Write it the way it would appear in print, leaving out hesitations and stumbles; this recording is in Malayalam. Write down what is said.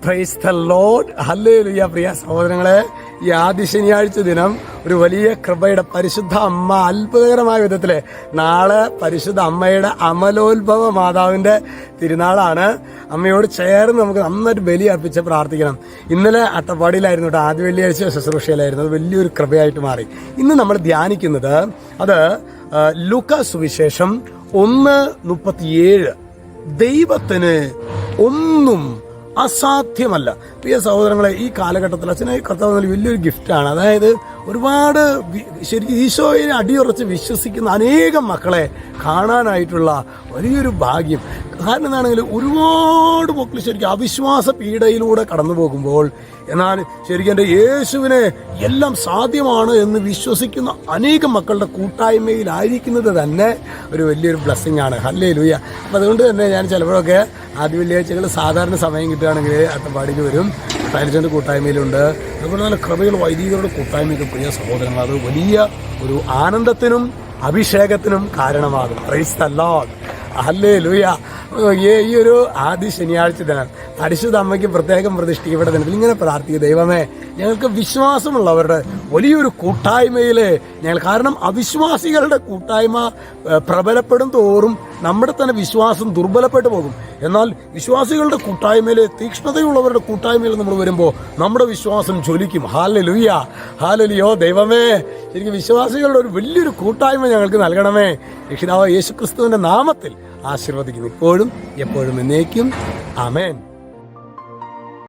Praise the Lord. ഹല്ലേലൂയ. പ്രിയ സഹോദരങ്ങളെ, ഈ ആദ്യ ശനിയാഴ്ച ദിനം ഒരു വലിയ കൃപയുടെ പരിശുദ്ധ അമ്മ അത്ഭുതകരമായ വിധത്തില് നാളെ പരിശുദ്ധ അമ്മയുടെ അമലോത്ഭവ മാതാവിന്റെ തിരുനാളാണ്. അമ്മയോട് ചേർന്ന് നമുക്ക് നന്നായിട്ട് ബലി അർപ്പിച്ച് പ്രാർത്ഥിക്കണം. ഇന്നലെ അട്ടപ്പാടിയിലായിരുന്നു കേട്ടോ, ആദ്യ വെള്ളിയാഴ്ച ശുശ്രൂഷയിലായിരുന്നു. അത് വലിയൊരു കൃപയായിട്ട് മാറി. ഇന്ന് നമ്മൾ ധ്യാനിക്കുന്നത് അത് ലൂക്കാ സുവിശേഷം 1:37. ദൈവത്തിന് ഒന്നും അസാധ്യമല്ല. പ്രിയ സഹോദരങ്ങളെ, ഈ കാലഘട്ടത്തിൽ അച്ഛനെ കർത്താവ് വലിയൊരു ഗിഫ്റ്റാണ്. അതായത് ഒരുപാട് ശരിക്കും ഈശോയെ അടിയുറച്ച് വിശ്വസിക്കുന്ന അനേകം മക്കളെ കാണാനായിട്ടുള്ള വലിയൊരു ഭാഗ്യം. കാരണം എന്താണെങ്കിൽ ഒരുപാട് മക്കൾ ശരിക്കും അവിശ്വാസ പീഡയിലൂടെ കടന്നു പോകുമ്പോൾ എന്നാൽ ശരിക്കും എൻ്റെ യേശുവിനെ എല്ലാം സാധ്യമാണ് എന്ന് വിശ്വസിക്കുന്ന അനേകം മക്കളുടെ കൂട്ടായ്മയിലായിരിക്കുന്നത് തന്നെ ഒരു വലിയൊരു ബ്ലെസ്സിങ് ആണ്. ഹല്ലേലൂയ. അപ്പം അതുകൊണ്ട് തന്നെ ഞാൻ ചിലപ്പോഴൊക്കെ ആദ്യ വെള്ളിയാഴ്ചകൾ സാധാരണ സമയം കിട്ടുകയാണെങ്കിൽ അട്ടപ്പാടിക്ക് വരും. പാരിച്ചൻ്റെ കൂട്ടായ്മയിലുണ്ട്. അതുപോലെ നല്ല കൃപയുള്ള വൈദികരുടെ കൂട്ടായ്മയ്ക്ക് പ്രിയ സഹോദരങ്ങൾ അത് വലിയ ഒരു ആനന്ദത്തിനും അഭിഷേകത്തിനും കാരണമാകും. Praise the Lord. ഹല്ലേലൂയ. ഈ ഒരു ആദ്യ ശനിയാഴ്ച ദിനം പരിശുദ്ധ അമ്മയ്ക്ക് പ്രത്യേകം പ്രതിഷ്ഠിക്കപ്പെട്ട ദിനത്തിൽ ഇങ്ങനെ പ്രാർത്ഥിക്കുക: ദൈവമേ, ഞങ്ങൾക്ക് വിശ്വാസമുള്ളവരുടെ വലിയൊരു കൂട്ടായ്മയിലെ ഞങ്ങൾ, കാരണം അവിശ്വാസികളുടെ കൂട്ടായ്മ പ്രബലപ്പെടും തോറും നമ്മുടെ തന്നെ വിശ്വാസം ദുർബലപ്പെട്ടു പോകും. എന്നാൽ വിശ്വാസികളുടെ കൂട്ടായ്മയിലെ തീക്ഷ്ണതയുള്ളവരുടെ കൂട്ടായ്മയിൽ നമ്മൾ വരുമ്പോൾ നമ്മുടെ വിശ്വാസം ജ്വലിക്കും. Hallelujah, hallelujah. ദൈവമേ, ശരിക്കും വിശ്വാസികളുടെ ഒരു വലിയൊരു കൂട്ടായ്മ ഞങ്ങൾക്ക് നൽകണമേ. രക്ഷിതാവായ യേശുക്രിസ്തുവിന്റെ നാമത്തിൽ ആശീർവദിക്കുന്നു, ഇപ്പോഴും എപ്പോഴും എന്നേക്കും. ആമേൻ.